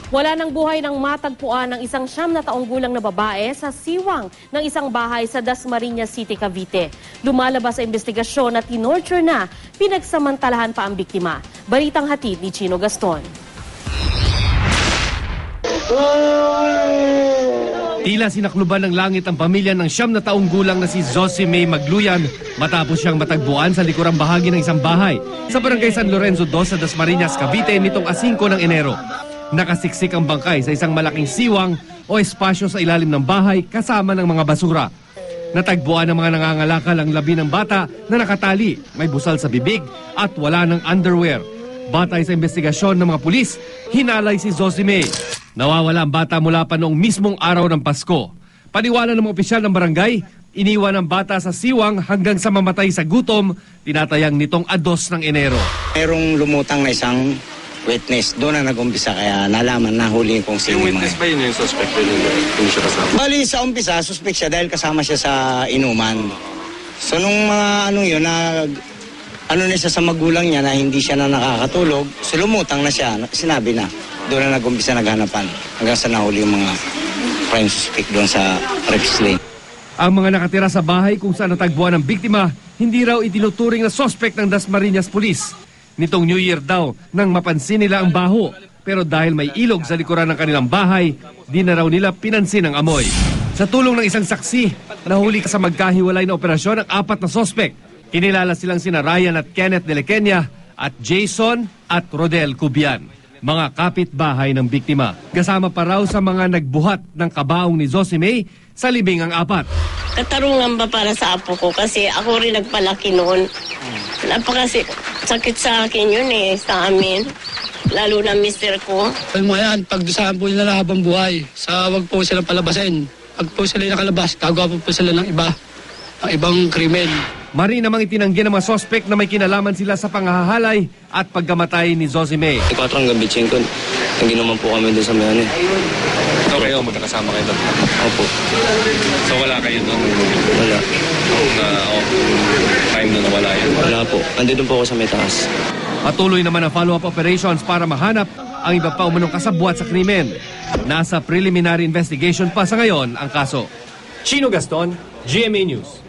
Wala ng buhay ng matagpuan ng isang 9 na taong gulang na babae sa siwang ng isang bahay sa Dasmariñas City, Cavite. Lumalabas sa investigasyon na tinorture na, pinagsamantalahan pa ang biktima. Balitang hatid ni Chino Gaston. Tila sinakluban ng langit ang pamilya ng 9 na taong gulang na si Zosie May Magluyan matapos siyang matagpuan sa likurang bahagi ng isang bahay sa barangay San Lorenzo 2 sa Dasmariñas, Cavite nitong 5 ng Enero. Nakasiksik ang bangkay sa isang malaking siwang o espasyo sa ilalim ng bahay kasama ng mga basura. Natagpuan ng mga nangangalakal ang labi ng bata na nakatali, may busal sa bibig at wala ng underwear. Batay sa investigasyon ng mga pulis, hinalay si Zosie May. Nawawala ang bata mula pa noong mismong araw ng Pasko. Paniwala ng mga opisyal ng barangay, iniwan ang bata sa siwang hanggang sa mamatay sa gutom, tinatayang nitong 2 ng Enero. Mayroong lumutang na isang witness, doon na nag-umpisa kaya nalaman na huli kung sino yung witness ba yun yung suspect din yung siya kasama? Bali sa umpisa, suspect siya dahil kasama siya sa inuman. So nung mga yun, na siya sa magulang niya na hindi siya na nakakatulog, so lumutang na siya, sinabi na. Doon na nag-umpisa naghanapan hanggang sa nahuli yung mga crime suspect doon sa Rex Lane. Ang mga nakatira sa bahay kung saan natagpuan ang biktima, hindi raw itinuturing na suspect ng Dasmariñas Police. Nitong New Year daw, nang mapansin nila ang baho. Pero dahil may ilog sa likuran ng kanilang bahay, di na raw nila pinansin ang amoy. Sa tulong ng isang saksi, nahuli sa magkahiwalay na operasyon ang 4 na suspect. Kinilala silang sina Ryan at Kenneth de Lequeña at Jason at Rodel Cubian, mga kapitbahay ng biktima. Kasama pa raw sa mga nagbuhat ng kabaong ni Zosie May sa libing ang 4. Katarungan ba para sa apo ko kasi ako rin nagpalaki noon. Napakasakit sa akin yun sa amin. Lalo na mister ko. Alam mo yan, pagdusahan po nila na habang buhay. Sa wag po silang palabasin. Pag po sila nakalabas, gagawa po sila ng ibang krimen. Mari namang itinanggi ng mga sospek na may kinalaman sila sa panghahalay at pagkamatay ni Zosie May. 4 hanggang 5, naginuman po kami doon sa may So kayo, magkakasama kayo doon? Opo. So wala kayo doon? Wala. Time doon na wala yun? Wala po. Nandito po ako sa may taas. Patuloy naman ang follow-up operations para mahanap ang iba pa umunong kasabwat sa krimen. Nasa preliminary investigation pa sa ngayon ang kaso. Chino Gaston, GMA News.